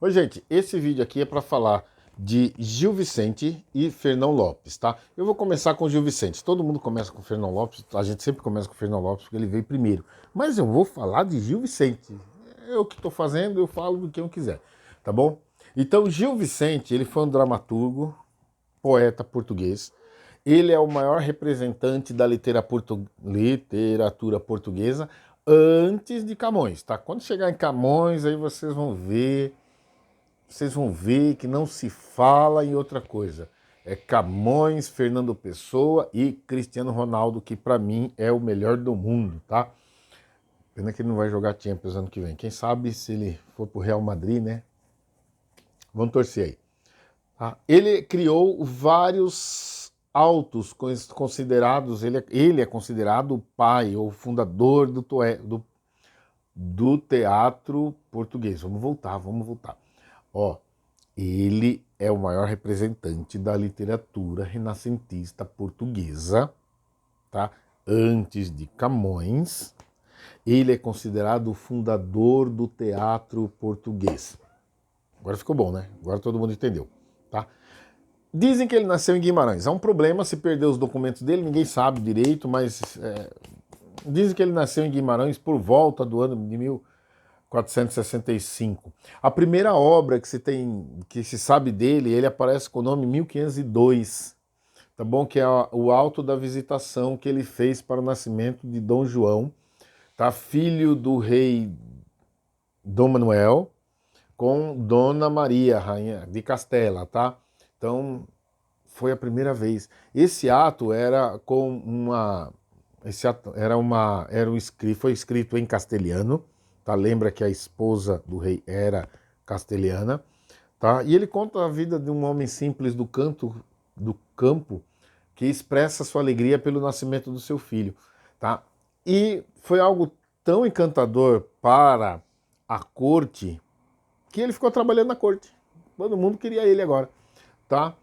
Oi, gente, esse vídeo aqui é para falar de Gil Vicente e Fernão Lopes, tá? Eu vou começar com o Gil Vicente. Todo mundo começa com o Fernão Lopes, a gente sempre começa com o Fernão Lopes porque ele veio primeiro. Mas eu vou falar de Gil Vicente. É o que estou fazendo, eu falo do que eu quiser, tá bom? Então, Gil Vicente, ele foi um dramaturgo, poeta português. Ele é o maior representante da literatura portuguesa antes de Camões, tá? Quando chegar em Camões, aí vocês vão ver que não se fala em outra coisa. É Camões, Fernando Pessoa e Cristiano Ronaldo, que para mim é o melhor do mundo, tá? Pena que ele não vai jogar Champions ano que vem. Quem sabe se ele for pro Real Madrid, né? Vamos torcer aí. Tá? Ele criou vários autos considerados, ele é considerado o pai ou fundador do teatro português. Vamos voltar. Ó, ele é o maior representante da literatura renascentista portuguesa, tá? Antes de Camões, ele é considerado o fundador do teatro português. Agora ficou bom, né? Agora todo mundo entendeu, tá? Dizem que ele nasceu em Guimarães. Há um problema se perder os documentos dele, ninguém sabe direito, mas dizem que ele nasceu em Guimarães por volta do ano de 1465. A primeira obra que se sabe dele, ele aparece com o nome 1502, tá bom? Que é o Auto da Visitação que ele fez para o nascimento de Dom João, tá? Filho do rei Dom Manuel, com Dona Maria, rainha de Castela, tá? Então, foi a primeira vez. Esse ato era com uma... Esse ato foi escrito em castelhano, tá? Lembra que a esposa do rei era castelhana, tá? E ele conta a vida de um homem simples do campo que expressa sua alegria pelo nascimento do seu filho, tá? E foi algo tão encantador para a corte que ele ficou trabalhando na corte. Todo mundo queria ele agora, tá?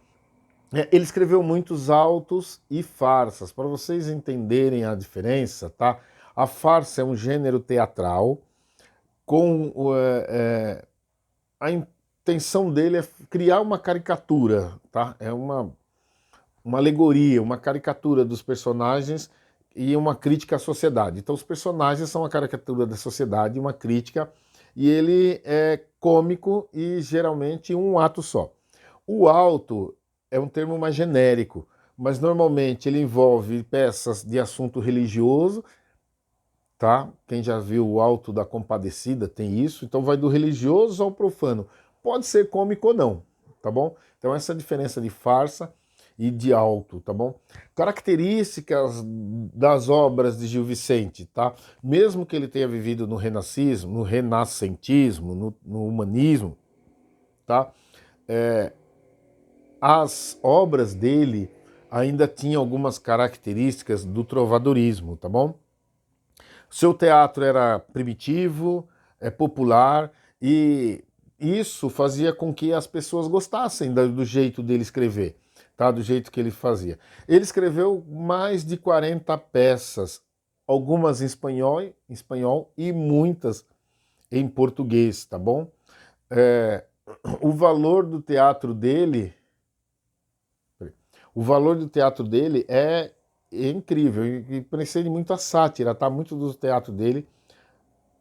Ele escreveu muitos autos e farsas. Para vocês entenderem a diferença, tá? A farsa é um gênero teatral com a intenção dele é criar uma caricatura, tá? É uma alegoria, uma caricatura dos personagens e uma crítica à sociedade. Então os personagens são uma caricatura da sociedade, uma crítica, e ele é cômico e geralmente um ato só. O auto é um termo mais genérico, mas normalmente ele envolve peças de assunto religioso, tá? Quem já viu o Auto da Compadecida tem isso, então vai do religioso ao profano. Pode ser cômico ou não, tá bom? Então essa é a diferença de farsa e de auto, tá bom? Características das obras de Gil Vicente, tá? Mesmo que ele tenha vivido no renascismo, no renascentismo, no humanismo, tá? As obras dele ainda tinham algumas características do trovadorismo, tá bom? Seu teatro era primitivo, popular, e isso fazia com que as pessoas gostassem do jeito dele escrever, tá? Do jeito que ele fazia. Ele escreveu mais de 40 peças, algumas em espanhol e muitas em português, tá bom? O valor do teatro dele é incrível e precede muito a sátira, tá? Muito do teatro dele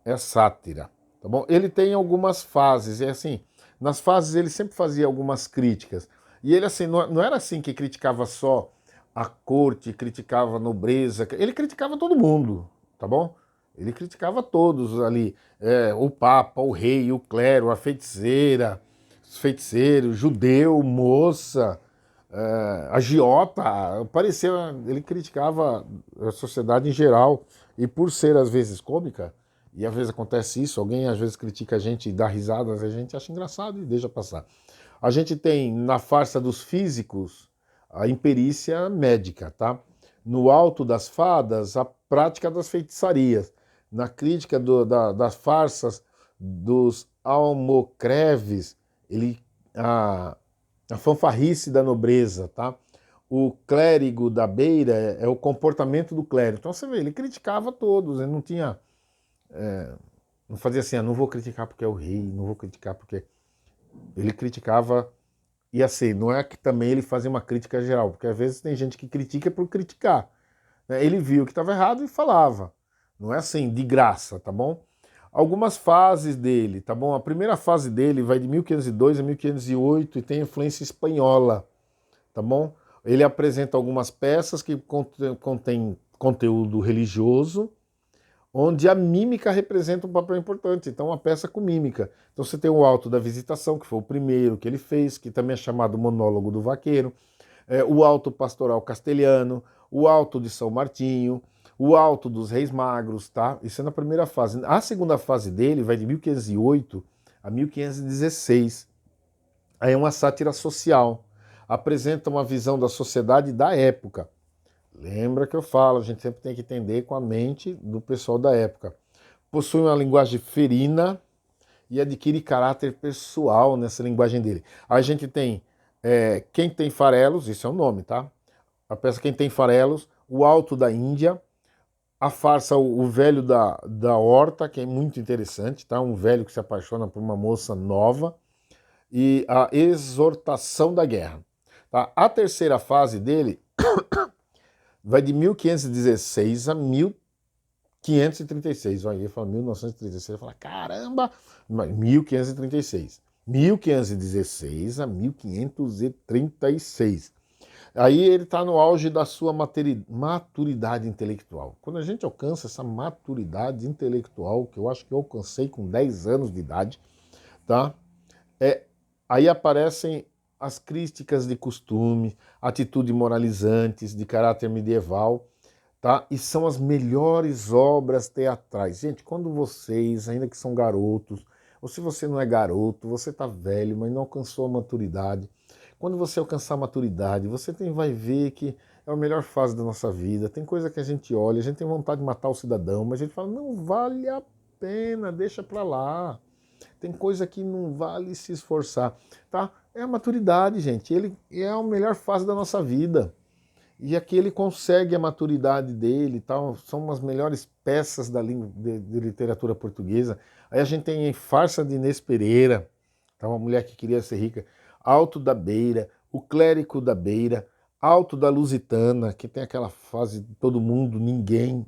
é sátira, tá bom? Ele tem algumas fases, é assim, nas fases ele sempre fazia algumas críticas. E ele assim, não era assim que criticava só a corte, criticava a nobreza, ele criticava todo mundo, tá bom? Ele criticava todos ali, o papa, o rei, o clero, a feiticeira, os feiticeiros, judeu, moça, agiota, parecia, ele criticava a sociedade em geral, e por ser às vezes cômica, e às vezes acontece isso, alguém às vezes critica a gente e dá risadas, a gente acha engraçado e deixa passar. A gente tem na farsa dos físicos a imperícia médica, tá? No Alto das Fadas, a prática das feitiçarias. Na crítica das farsas dos almocreves, a fanfarrice da nobreza, tá? O clérigo da beira é o comportamento do clérigo. Então você vê, ele criticava todos, ele não tinha... não fazia assim, não vou criticar porque é o rei, não vou criticar porque... Ele criticava, e assim, não é que também ele fazia uma crítica geral, porque às vezes tem gente que critica por criticar, né? Ele viu que estava errado e falava. Não é assim, de graça, tá bom? Algumas fases dele, tá bom? A primeira fase dele vai de 1502 a 1508 e tem influência espanhola, tá bom? Ele apresenta algumas peças que contêm conteúdo religioso, onde a mímica representa um papel importante. Então, uma peça com mímica. Então, você tem o Alto da Visitação, que foi o primeiro que ele fez, que também é chamado Monólogo do Vaqueiro, o Alto Pastoral Castelhano, o Alto de São Martinho, o Alto dos Reis Magros, tá? Isso é na primeira fase. A segunda fase dele vai de 1508 a 1516. Aí é uma sátira social. Apresenta uma visão da sociedade da época. Lembra que eu falo, a gente sempre tem que entender com a mente do pessoal da época. Possui uma linguagem ferina e adquire caráter pessoal nessa linguagem dele. A gente tem Quem Tem Farelos, isso é o nome, tá? A peça Quem Tem Farelos, O Alto da Índia, a farsa O Velho da Horta, que é muito interessante, tá? Um velho que se apaixona por uma moça nova, e a Exortação da Guerra. Tá? A terceira fase dele vai de 1516 a 1536. Aí ele fala 1936, eu falo, caramba, 1536. 1516 a 1536. Aí ele está no auge da sua maturidade intelectual. Quando a gente alcança essa maturidade intelectual, que eu acho que eu alcancei com 10 anos de idade, tá? Aí aparecem as críticas de costume, atitudes moralizantes de caráter medieval, tá? E são as melhores obras teatrais. Gente, quando vocês, ainda que são garotos, ou se você não é garoto, você está velho, mas não alcançou a maturidade. Quando você alcançar a maturidade, vai ver que é a melhor fase da nossa vida. Tem coisa que a gente olha, a gente tem vontade de matar o cidadão, mas a gente fala, não vale a pena, deixa pra lá. Tem coisa que não vale se esforçar, tá? É a maturidade, gente. Ele é a melhor fase da nossa vida. E aqui ele consegue a maturidade dele, tal, são umas melhores peças da língua de literatura portuguesa. Aí a gente tem Farsa de Inês Pereira, tá, uma mulher que queria ser rica, Alto da Beira, O Clérigo da Beira, Alto da Lusitana, que tem aquela fase de todo mundo, ninguém,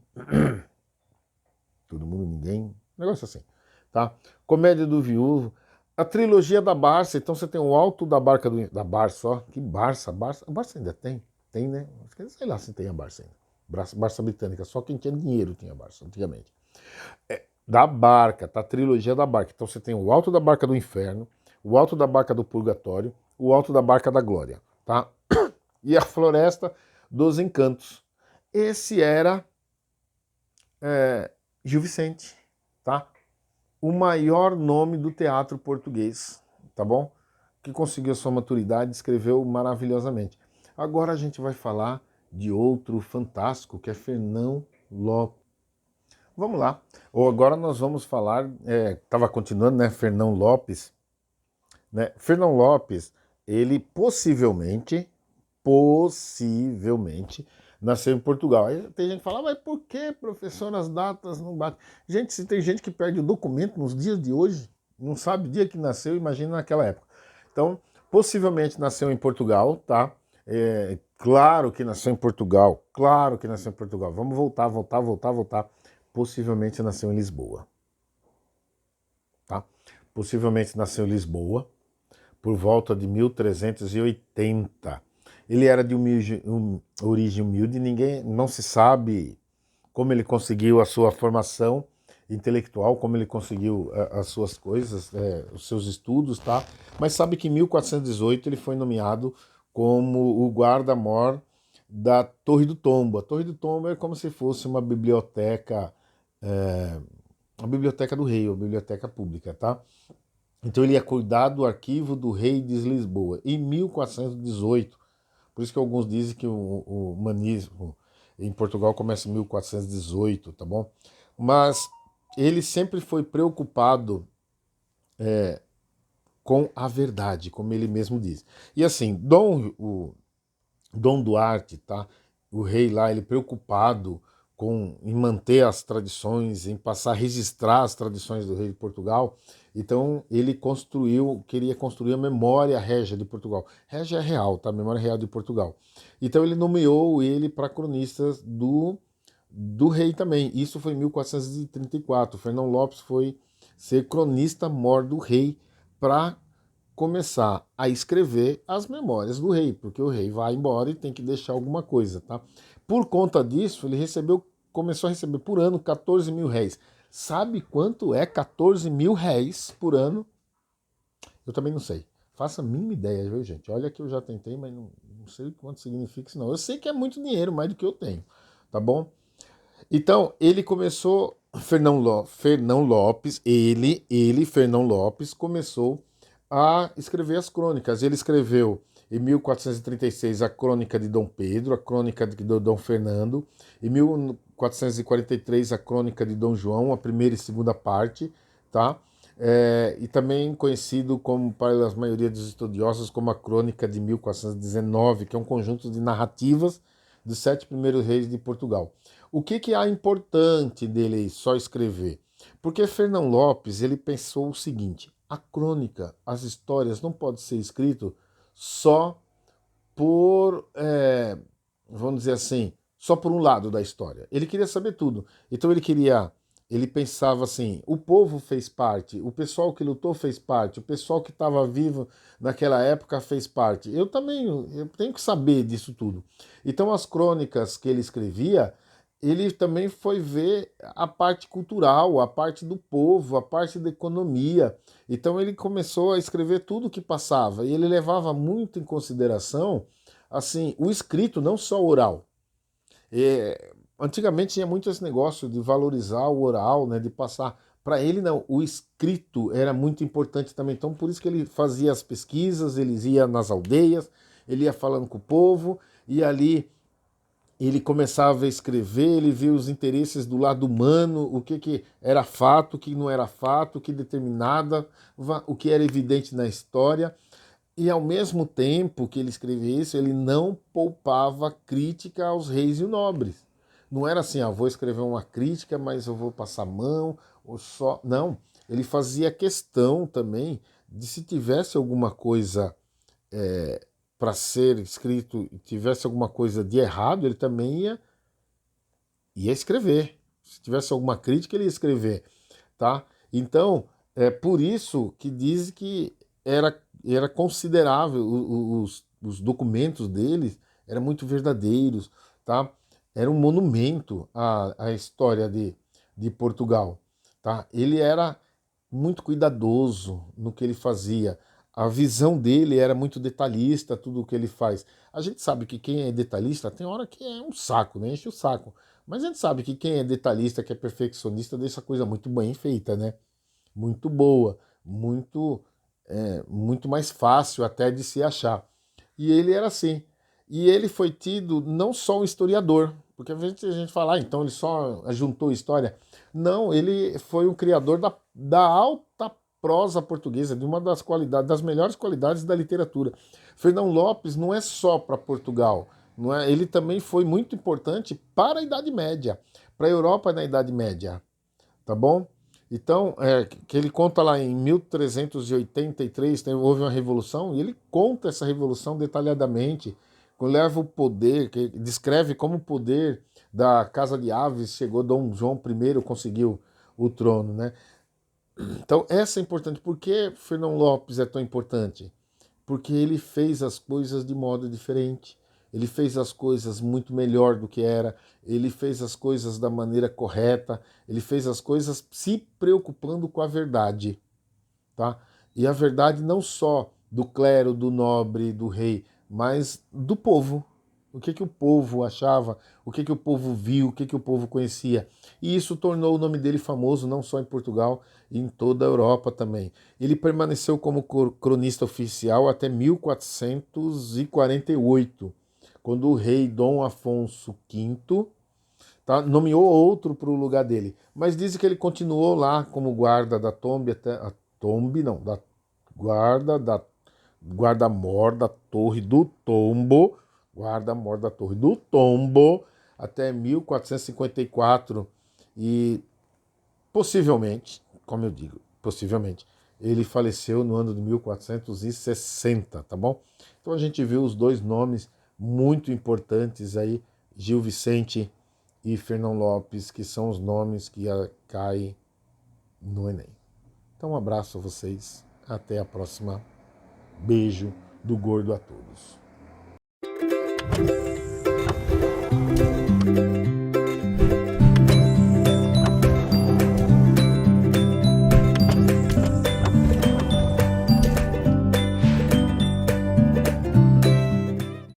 todo mundo, ninguém, um negócio assim, tá? Comédia do Viúvo, a trilogia da Barça, então você tem o Alto da Barca da Barça, ó, que Barça, a Barça ainda tem? Tem, né? Sei lá se tem a Barça ainda. Barça britânica, só quem tinha dinheiro tinha Barça, antigamente. Da Barca, tá? A trilogia da Barca. Então você tem o Alto da Barca do Inferno, o Alto da Barca do Purgatório, o Alto da Barca da Glória, tá? E a Floresta dos Encantos. Esse era Gil Vicente, tá? O maior nome do teatro português, tá bom? Que conseguiu sua maturidade, escreveu maravilhosamente. Agora a gente vai falar de outro fantástico, que é Fernão Lopes. Vamos lá. Ou agora nós vamos falar, estava continuando, né? Fernão Lopes. Né? Fernão Lopes, ele possivelmente, nasceu em Portugal. Aí tem gente que fala, mas por que, professor, as datas não batem? Gente, se tem gente que perde o documento nos dias de hoje, não sabe o dia que nasceu, imagina naquela época. Então, possivelmente nasceu em Portugal, tá? Claro que nasceu em Portugal, claro que nasceu em Portugal. Vamos voltar. Possivelmente nasceu em Lisboa, tá? Possivelmente nasceu em Lisboa, por volta de 1380. Ele era de origem humilde, ninguém não se sabe como ele conseguiu a sua formação intelectual, como ele conseguiu as suas coisas, os seus estudos, tá? Mas sabe que em 1418 ele foi nomeado como o guarda-mor da Torre do Tombo. A Torre do Tombo é como se fosse uma biblioteca, a biblioteca do rei, a biblioteca pública, tá? Então ele ia cuidar do arquivo do rei de Lisboa. Em 1418, por isso que alguns dizem que o humanismo em Portugal começa em 1418, tá bom? Mas ele sempre foi preocupado com a verdade, como ele mesmo diz. E assim, Dom Duarte, tá? O rei lá, ele preocupado em manter as tradições, em passar a registrar as tradições do rei de Portugal. Então ele queria construir a memória régia de Portugal. Régia é real, tá? Memória real de Portugal. Então ele nomeou ele para cronista do rei também. Isso foi em 1434. Fernão Lopes foi ser cronista-mor do rei para começar a escrever as memórias do rei, porque o rei vai embora e tem que deixar alguma coisa, tá? Por conta disso, ele começou a receber por ano 14 mil réis. Sabe quanto é 14 mil réis por ano? Eu também não sei. Faça a mínima ideia, viu, gente? Olha que eu já tentei, mas não sei quanto significa isso, não. Eu sei que é muito dinheiro, mais do que eu tenho, tá bom? Então, ele começou, Fernão Lopes, Fernão Lopes, começou a escrever as crônicas. Ele escreveu em 1436 a crônica de Dom Pedro, a crônica de Dom Fernando, em 1443 a crônica de Dom João, a primeira e segunda parte, tá? E também conhecido como, para a maioria dos estudiosos, como a crônica de 1419, que é um conjunto de narrativas dos 7 primeiros reis de Portugal. O que há importante dele só escrever? Porque Fernão Lopes ele pensou o seguinte: a crônica, as histórias não pode ser escrito só por, vamos dizer assim, só por um lado da história. Ele queria saber tudo. Então ele pensava assim: o povo fez parte, o pessoal que lutou fez parte, o pessoal que estava vivo naquela época fez parte. Eu também eu tenho que saber disso tudo. Então as crônicas que ele escrevia, ele também foi ver a parte cultural, a parte do povo, a parte da economia. Então ele começou a escrever tudo o que passava e ele levava muito em consideração assim o escrito, não só o oral. Antigamente tinha muito esse negócio de valorizar o oral, né, de passar. Para ele não, o escrito era muito importante também. Então por isso que ele fazia as pesquisas, ele ia nas aldeias, ele ia falando com o povo e ali ele começava a escrever, ele via os interesses do lado humano, que era fato, o que não era fato, o que determinava, o que era evidente na história. E ao mesmo tempo que ele escrevia isso, ele não poupava crítica aos reis e nobres. Não era assim, vou escrever uma crítica, mas eu vou passar a mão, ou só. Não, ele fazia questão também de se tivesse alguma coisa para ser escrito e tivesse alguma coisa de errado, ele também ia escrever. Se tivesse alguma crítica, ele ia escrever, tá? Então, é por isso que diz que era considerável, os documentos deles eram muito verdadeiros, tá? Era um monumento à história de Portugal, tá? Ele era muito cuidadoso no que ele fazia. A visão dele era muito detalhista, tudo o que ele faz. A gente sabe que quem é detalhista tem hora que é um saco, né? Enche o saco. Mas a gente sabe que quem é detalhista, que é perfeccionista, deixa a coisa muito bem feita, né? Muito boa, muito mais fácil até de se achar. E ele era assim. E ele foi tido não só um historiador, porque a gente fala, então ele só juntou história. Não, ele foi um criador da alta prosa portuguesa, de uma das qualidades, das melhores qualidades da literatura. Fernão Lopes não é só para Portugal, não é? Ele também foi muito importante para a Idade Média, para a Europa na Idade Média, tá bom? Então, que ele conta lá em 1383, houve uma revolução, e ele conta essa revolução detalhadamente, leva o poder, que descreve como o poder da Casa de Aves chegou, Dom João I conseguiu o trono, né? Então, essa é importante. Por que Fernão Lopes é tão importante? Porque ele fez as coisas de modo diferente. Ele fez as coisas muito melhor do que era, ele fez as coisas da maneira correta, ele fez as coisas se preocupando com a verdade, tá? E a verdade não só do clero, do nobre, do rei, mas do povo. O que o povo achava, o que o povo viu, o que o povo conhecia. E isso tornou o nome dele famoso não só em Portugal, e em toda a Europa também. Ele permaneceu como cronista oficial até 1448, quando o rei Dom Afonso V, tá, nomeou outro para o lugar dele. Mas dizem que ele continuou lá como guarda da tombe até a tombe, não, da guarda da guarda-mor da Torre do Tombo, guarda-mor da Torre do Tombo, até 1454 e possivelmente, como eu digo, possivelmente, ele faleceu no ano de 1460, tá bom? Então a gente viu os dois nomes muito importantes aí, Gil Vicente e Fernão Lopes, que são os nomes que caem no Enem. Então um abraço a vocês, até a próxima. Beijo do Gordo a todos.